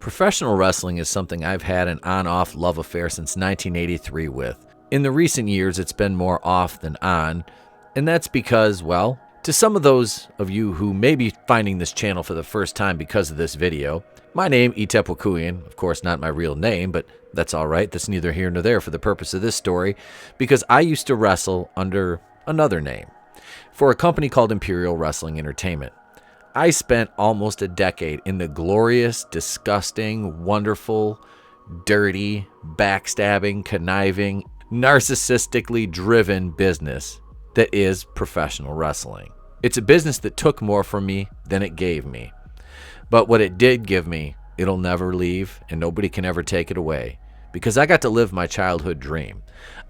Professional wrestling is something I've had an on-off love affair since 1983 with. In the recent years, it's been more off than on, and that's because, well, to some of those of you who may be finding this channel for the first time because of this video, my name, Etep Wokuian, of course not my real name, but that's alright, that's neither here nor there for the purpose of this story, because I used to wrestle under another name, for a company called Imperial Wrestling Entertainment. I spent almost a decade in the glorious, disgusting, wonderful, dirty, backstabbing, conniving, narcissistically driven business that is professional wrestling. It's a business that took more from me than it gave me. But what it did give me, it'll never leave, and nobody can ever take it away. Because I got to live my childhood dream.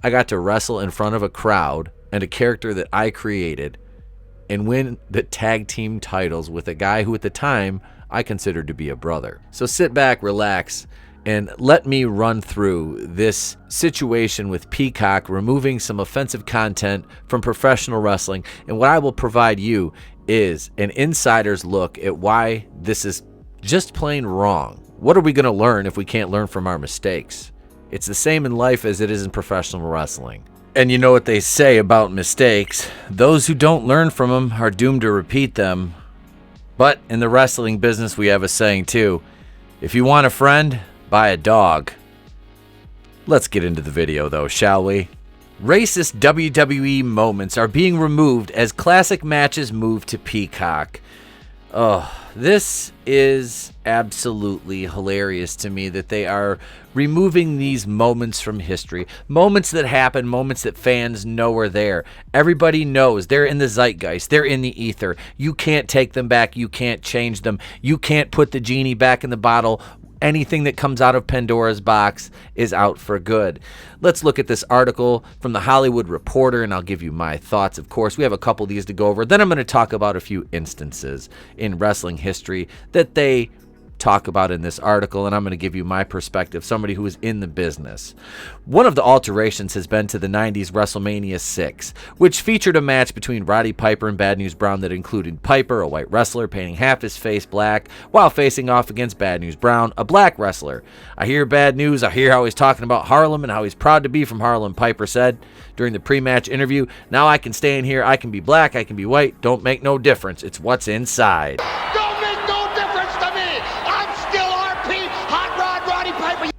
I got to wrestle in front of a crowd and a character that I created and win the tag team titles with a guy who at the time I considered to be a brother. So sit back, relax, and let me run through this situation with Peacock removing some offensive content from professional wrestling, and what I will provide you is an insider's look at why this is just plain wrong. What are we going to learn if we can't learn from our mistakes? It's the same in life as it is in professional wrestling. And you know what they say about mistakes. Those who don't learn from them are doomed to repeat them. But in the wrestling business, we have a saying too. If you want a friend, buy a dog. Let's get into the video though, shall we? Racist WWE moments are being removed as classic matches move to Peacock. Oh, this is absolutely hilarious to me that they are removing these moments from history. Moments that happen, moments that fans know are there. Everybody knows they're in the zeitgeist, they're in the ether. You can't take them back, you can't change them, you can't put the genie back in the bottle. Anything that comes out of Pandora's box is out for good. Let's look at this article from The Hollywood Reporter, and I'll give you my thoughts. Of course, we have a couple of these to go over. Then I'm going to talk about a few instances in wrestling history that they talk about in this article, and I'm going to give you my perspective, somebody who is in the business. One of the alterations has been to the 90s WrestleMania 6, which featured a match between Roddy Piper and Bad News Brown that included Piper, a white wrestler, painting half his face black while facing off against Bad News Brown, a black wrestler. I hear bad news. I hear how he's talking about Harlem and how he's proud to be from Harlem, Piper said during the pre-match interview. Now I can stay in here. I can be black. I can be white. Don't make no difference. It's what's inside.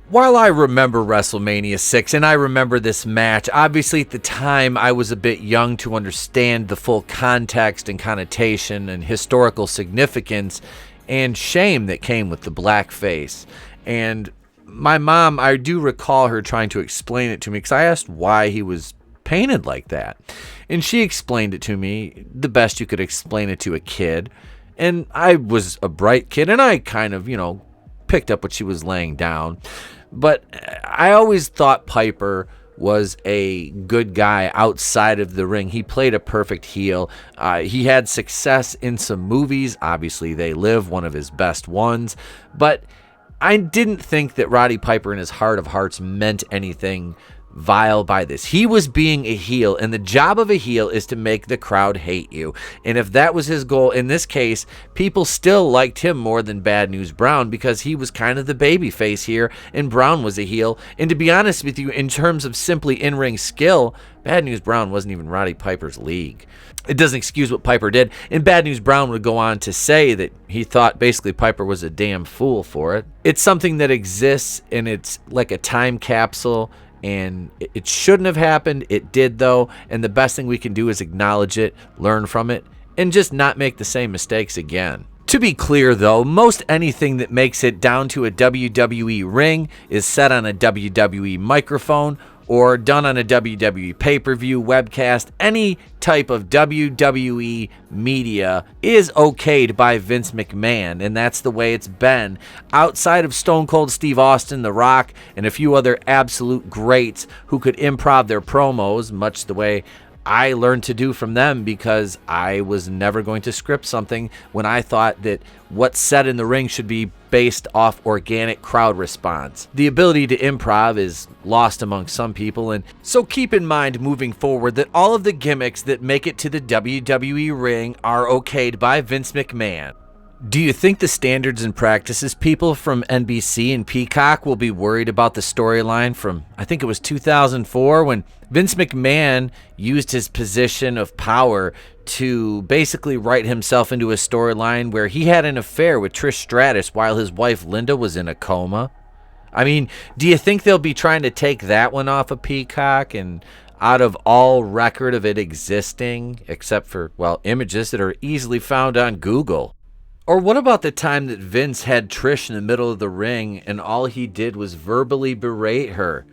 While I remember WrestleMania 6 and I remember this match, obviously at the time I was a bit young to understand the full context and connotation and historical significance and shame that came with the blackface. And my mom, I do recall her trying to explain it to me because I asked why he was painted like that. And she explained it to me the best you could explain it to a kid. And I was a bright kid and I kind of, picked up what she was laying down. But I always thought Piper was a good guy outside of the ring. He played a perfect heel. He had success in some movies. Obviously, They Live, one of his best ones. But I didn't think that Roddy Piper in his heart of hearts meant anything vile by this. He was being a heel, and the job of a heel is to make the crowd hate you. And if that was his goal, in this case, people still liked him more than Bad News Brown because he was kind of the baby face here, and Brown was a heel. And to be honest with you, in terms of simply in-ring skill, Bad News Brown wasn't even Roddy Piper's league. It doesn't excuse what Piper did, and Bad News Brown would go on to say that he thought basically Piper was a damn fool for it. It's something that exists, and it's like a time capsule, and it shouldn't have happened. It did, though, and the best thing we can do is acknowledge it, learn from it, and just not make the same mistakes again. To be clear, though, most anything that makes it down to a WWE ring is set on a WWE microphone or done on a WWE pay-per-view, webcast. Any type of WWE media is okayed by Vince McMahon, and that's the way it's been. Outside of Stone Cold Steve Austin, The Rock, and a few other absolute greats who could improv their promos, much the way I learned to do from them, because I was never going to script something when I thought that what's said in the ring should be based off organic crowd response. The ability to improv is lost among some people, and so keep in mind moving forward that all of the gimmicks that make it to the WWE ring are okayed by Vince McMahon. Do you think the standards and practices people from NBC and Peacock will be worried about the storyline from, I think it was 2004, when Vince McMahon used his position of power to basically write himself into a storyline where he had an affair with Trish Stratus while his wife Linda was in a coma? I mean, do you think they'll be trying to take that one off of Peacock and out of all record of it existing, except for, well, images that are easily found on Google? Or what about the time that Vince had Trish in the middle of the ring and all he did was verbally berate her,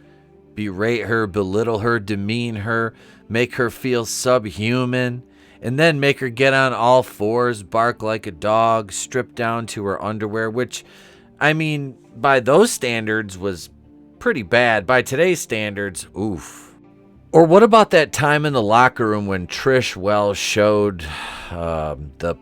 belittle her, demean her, make her feel subhuman, and then make her get on all fours, bark like a dog, strip down to her underwear, which, I mean, by those standards was pretty bad. By today's standards, oof. Or what about that time in the locker room when Trish, well, showed the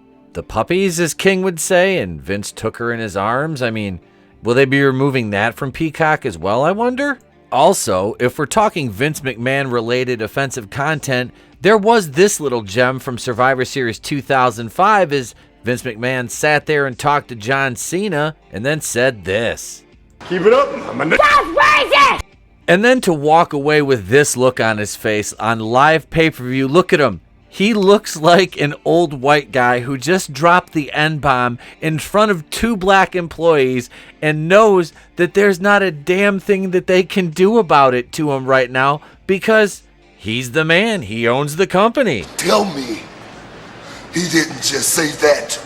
puppies, as King would say, and Vince took her in his arms? I mean, will they be removing that from Peacock as well, I wonder? Also, if we're talking Vince McMahon-related offensive content, there was this little gem from Survivor Series 2005 as Vince McMahon sat there and talked to John Cena and then said this. Keep it up. And then to walk away with this look on his face on live pay-per-view. Look at him. He looks like an old white guy who just dropped the N-bomb in front of two black employees and knows that there's not a damn thing that they can do about it to him right now because he's the man. He owns the company. Tell me he didn't just say that.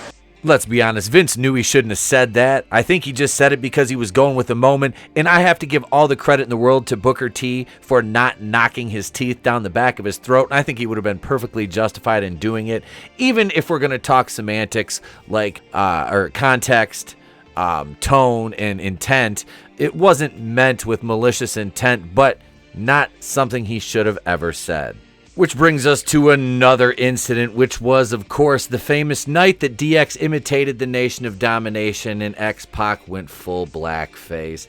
Let's be honest, Vince knew he shouldn't have said that. I think he just said it because he was going with the moment, and I have to give all the credit in the world to Booker T for not knocking his teeth down the back of his throat, and I think he would have been perfectly justified in doing it, even if we're going to talk semantics like or context, tone, and intent. It wasn't meant with malicious intent, but not something he should have ever said. Which brings us to another incident, which was, of course, the famous night that DX imitated the Nation of Domination and X-Pac went full blackface.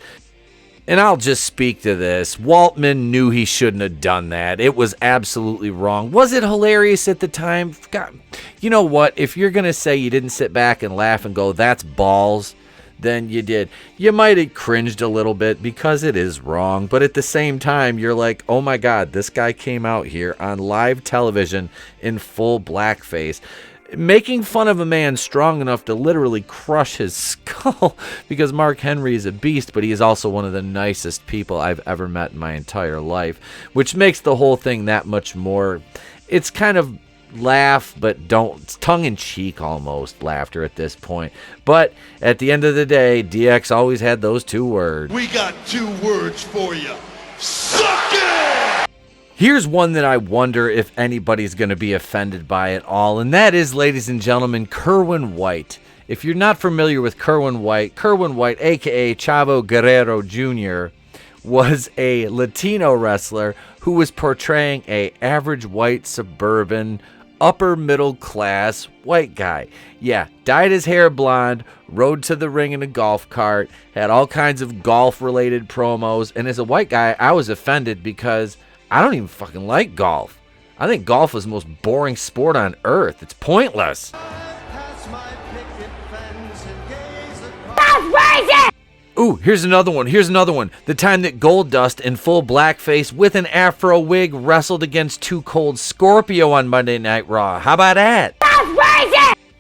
And I'll just speak to this. Waltman knew he shouldn't have done that. It was absolutely wrong. Was it hilarious at the time? God, you know what? If you're going to say you didn't sit back and laugh and go, that's balls, then you did. You might have cringed a little bit because it is wrong, but at the same time, you're like, oh my God, this guy came out here on live television in full blackface, making fun of a man strong enough to literally crush his skull because Mark Henry is a beast, but he is also one of the nicest people I've ever met in my entire life, which makes the whole thing that much more, it's kind of laugh, but don't, tongue-in-cheek almost laughter at this point. But at the end of the day, DX always had those two words. We got 2 words for you. Suck it! Here's one that I wonder if anybody's going to be offended by at all, and that is, ladies and gentlemen, Kerwin White. If you're not familiar with Kerwin White, aka Chavo Guerrero Jr., was a Latino wrestler who was portraying a average white suburban upper middle class white guy. Yeah, dyed his hair blonde, rode to the ring in a golf cart, had all kinds of golf related promos, and as a white guy, I was offended because I don't even fucking like golf. I think golf is the most boring sport on earth. It's pointless. Ooh, here's another one. The time that Goldust in full blackface with an afro wig wrestled against Too Cold Scorpio on Monday Night Raw. How about that?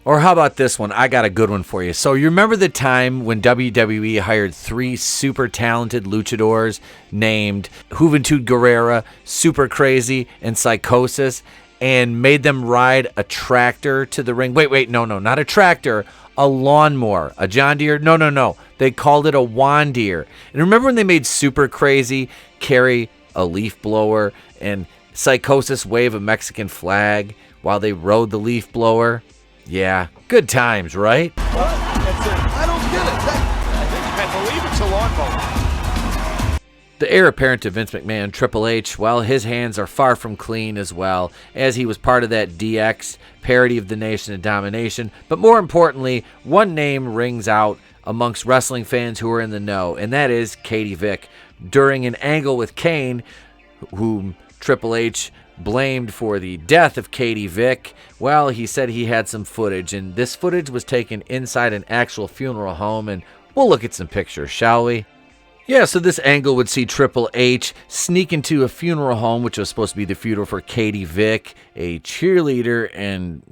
Or how about this one? I got a good one for you. So you remember the time when WWE hired 3 super talented luchadors named Juventud Guerrera, Super Crazy, and Psychosis, and made them ride a tractor to the ring? Wait, no, not a tractor. A lawnmower, a John Deere? No. They called it a Juan Deere. And remember when they made Super Crazy carry a leaf blower and Psychosis wave a Mexican flag while they rode the leaf blower? Yeah, good times, right? I don't get it. I believe it's a lawnmower. The heir apparent to Vince McMahon, Triple H, well, his hands are far from clean as well, as he was part of that DX parody of the Nation of Domination. But more importantly, one name rings out amongst wrestling fans who are in the know, and that is Katie Vick. During an angle with Kane, whom Triple H blamed for the death of Katie Vick. Well, he said he had some footage, and this footage was taken inside an actual funeral home, and we'll look at some pictures, shall we? Yeah, so this angle would see Triple H sneak into a funeral home, which was supposed to be the funeral for Katie Vick, a cheerleader, and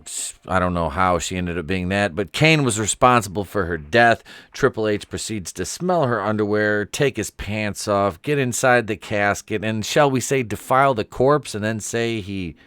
I don't know how she ended up being that, but Kane was responsible for her death. Triple H proceeds to smell her underwear, take his pants off, get inside the casket, and shall we say defile the corpse, and then say he...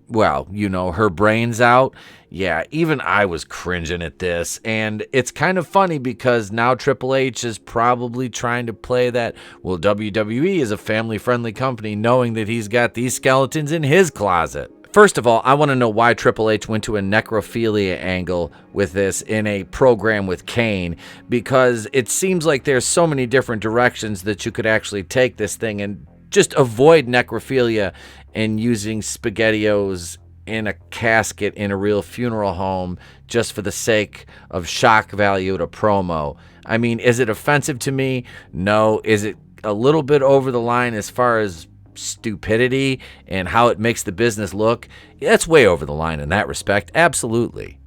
well, you know, her brains out. Yeah, even I was cringing at this, and it's kind of funny because now Triple H is probably trying to play that, well, WWE is a family-friendly company, knowing that he's got these skeletons in his closet. First of all, I want to know why Triple H went to a necrophilia angle with this in a program with Kane, because it seems like there's so many different directions that you could actually take this thing and just avoid necrophilia and using SpaghettiOs in a casket in a real funeral home just for the sake of shock value at a promo. I mean, is it offensive to me? No. Is it a little bit over the line as far as stupidity and how it makes the business look? That's way over the line in that respect. Absolutely.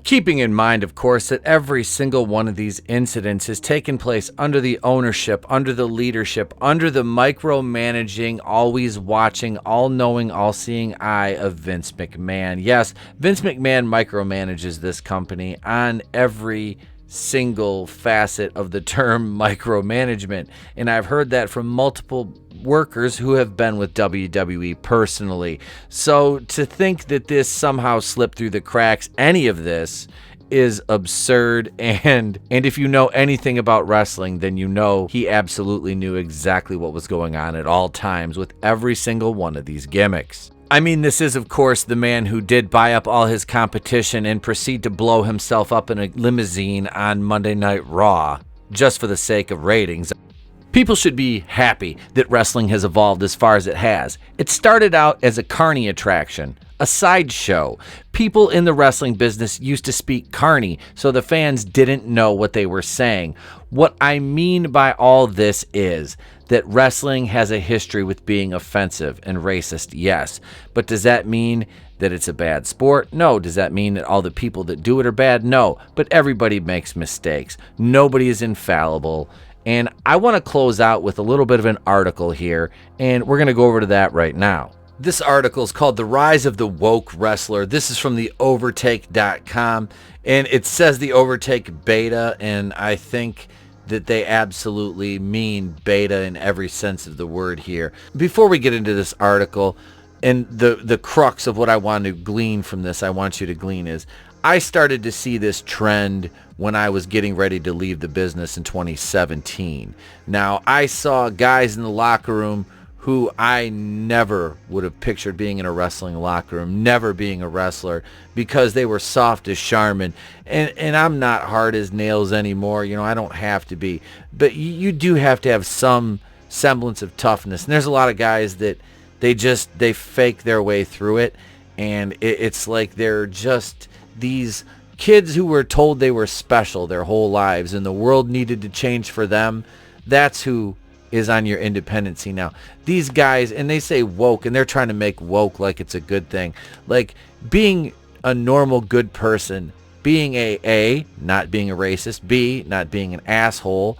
Keeping in mind, of course, that every single one of these incidents has taken place under the ownership, under the leadership, under the micromanaging, always watching, all-knowing, all-seeing eye of Vince McMahon. Yes, Vince McMahon micromanages this company on every single facet of the term micromanagement, and I've heard that from multiple workers who have been with WWE personally. So to think that this somehow slipped through the cracks, any of this, is absurd, and if you know anything about wrestling, then you know he absolutely knew exactly what was going on at all times with every single one of these gimmicks. I mean, this is, of course, the man who did buy up all his competition and proceed to blow himself up in a limousine on Monday Night Raw, just for the sake of ratings. People should be happy that wrestling has evolved as far as it has. It started out as a carny attraction, a sideshow. People in the wrestling business used to speak carny, so the fans didn't know what they were saying. What I mean by all this is that wrestling has a history with being offensive and racist, yes. But does that mean that it's a bad sport? No. Does that mean that all the people that do it are bad? No. But everybody makes mistakes. Nobody is infallible. And I want to close out with a little bit of an article here, and we're going to go over to that right now. This article is called The Rise of the Woke Wrestler. This is from the Overtake.com, and it says the Overtake beta, and I think that they absolutely mean beta in every sense of the word here. Before we get into this article, and the crux of what I want to glean from this, I want you to glean is, I started to see this trend when I was getting ready to leave the business in 2017. Now, I saw guys in the locker room who I never would have pictured being in a wrestling locker room, never being a wrestler, because they were soft as Charmin. And I'm not hard as nails anymore. You know, I don't have to be. But you do have to have some semblance of toughness. And there's a lot of guys that they fake their way through it. And it's like they're just these kids who were told they were special their whole lives and the world needed to change for them. That's who is on your independency now. These guys, and they say woke, and they're trying to make woke like it's a good thing. Like being a normal good person, being A, not being a racist, B, not being an asshole,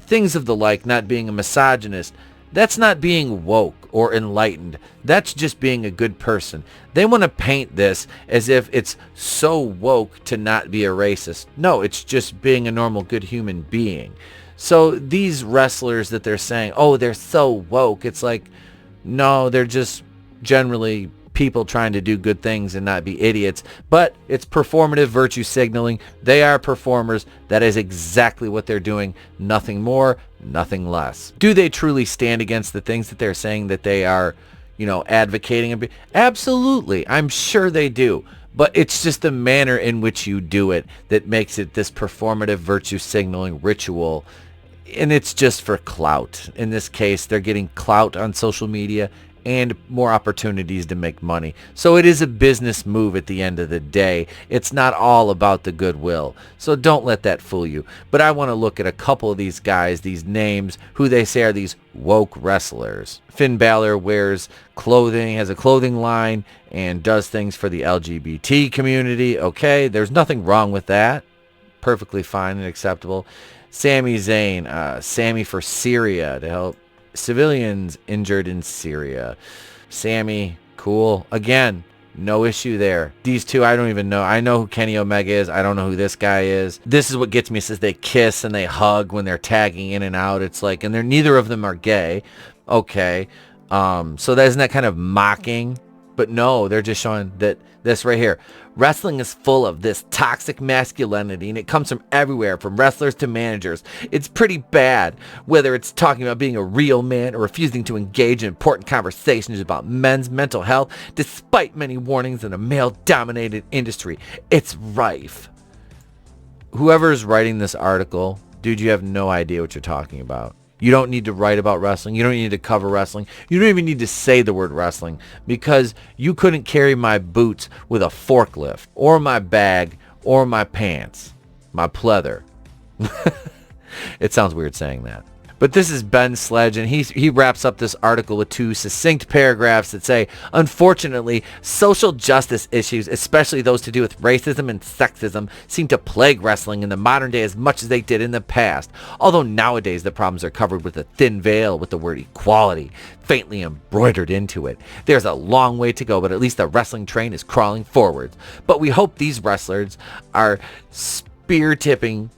things of the like, not being a misogynist. That's not being woke or enlightened. That's just being a good person. They want to paint this as if it's so woke to not be a racist. No, it's just being a normal good human being. So these wrestlers that they're saying, oh, they're so woke, it's like, no, they're just generally people trying to do good things and not be idiots. But it's performative virtue signaling. They are performers. That is exactly what they're doing. Nothing more, nothing less. Do they truly stand against the things that they're saying that they are, you know, advocating? Absolutely. I'm sure they do. But it's just the manner in which you do it that makes it this performative virtue signaling ritual. And it's just for clout. In this case, they're getting clout on social media, and more opportunities to make money. So it is a business move at the end of the day. It's not all about the goodwill. So don't let that fool you. But I want to look at a couple of these guys, these names, who they say are these woke wrestlers. Finn Balor wears clothing, has a clothing line, and does things for the LGBT community. Okay, there's nothing wrong with that. Perfectly fine and acceptable. Sami Zayn, Sammy for Syria, to help civilians injured in Syria. Sammy, cool. Again, no issue there. These two, I don't even know. I know who Kenny Omega is. I don't know who this guy is. This is what gets me. It says they kiss and they hug when they're tagging in and out. It's like, and they're neither of them are gay. Okay. So isn't that kind of mocking? But no, they're just showing that this right here. Wrestling is full of this toxic masculinity, and it comes from everywhere, from wrestlers to managers. It's pretty bad, whether it's talking about being a real man or refusing to engage in important conversations about men's mental health, despite many warnings in a male-dominated industry. It's rife. Whoever's writing this article, dude, you have no idea what you're talking about. You don't need to write about wrestling. You don't need to cover wrestling. You don't even need to say the word wrestling, because you couldn't carry my boots with a forklift or my bag or my pants, my pleather. It sounds weird saying that. But this is Ben Sledge, and he wraps up this article with 2 succinct paragraphs that say, unfortunately, social justice issues, especially those to do with racism and sexism, seem to plague wrestling in the modern day as much as they did in the past. Although nowadays the problems are covered with a thin veil with the word equality faintly embroidered into it. There's a long way to go, but at least the wrestling train is crawling forwards. But we hope these wrestlers are spear tipping?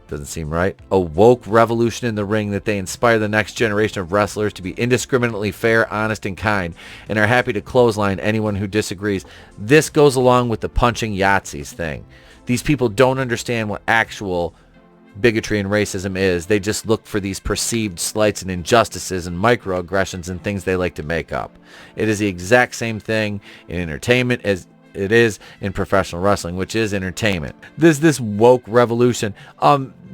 Doesn't seem right. A woke revolution in the ring, that they inspire the next generation of wrestlers to be indiscriminately fair, honest, and kind, and are happy to clothesline anyone who disagrees. This goes along with the punching Yahtzees thing. These people don't understand what actual bigotry and racism is. They just look for these perceived slights and injustices and microaggressions and things they like to make up. It is the exact same thing in entertainment as it is in professional wrestling, which is entertainment. This woke revolution.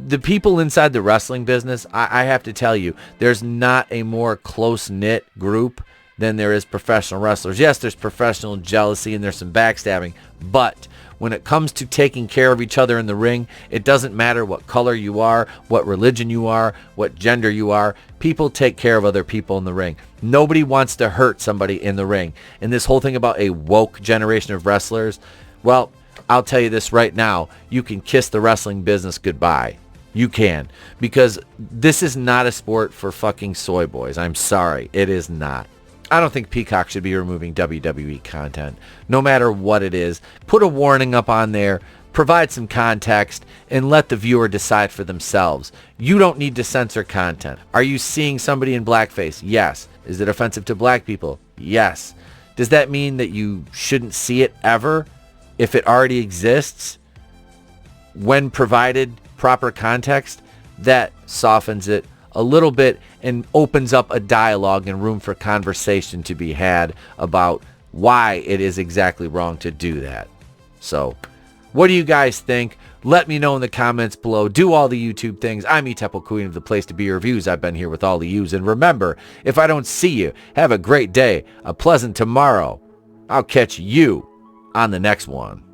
The people inside the wrestling business, I have to tell you, there's not a more close-knit group than there is professional wrestlers. Yes, there's professional jealousy and there's some backstabbing, but when it comes to taking care of each other in the ring, it doesn't matter what color you are, what religion you are, what gender you are. People take care of other people in the ring. Nobody wants to hurt somebody in the ring. And this whole thing about a woke generation of wrestlers, well, I'll tell you this right now. You can kiss the wrestling business goodbye. You can. Because this is not a sport for fucking soy boys. I'm sorry. It is not. I don't think Peacock should be removing WWE content, no matter what it is. Put a warning up on there, provide some context, and let the viewer decide for themselves. You don't need to censor content. Are you seeing somebody in blackface? Yes. Is it offensive to black people? Yes. Does that mean that you shouldn't see it ever if it already exists? When provided proper context, that softens it a little bit and opens up a dialogue and room for conversation to be had about why it is exactly wrong to do that. So, what do you guys think? Let me know in the comments below. Do all the YouTube things. I'm Etep Wokuian of the Place to Be Reviews. I've been here with all the yous. And remember, if I don't see you, have a great day, a pleasant tomorrow. I'll catch you on the next one.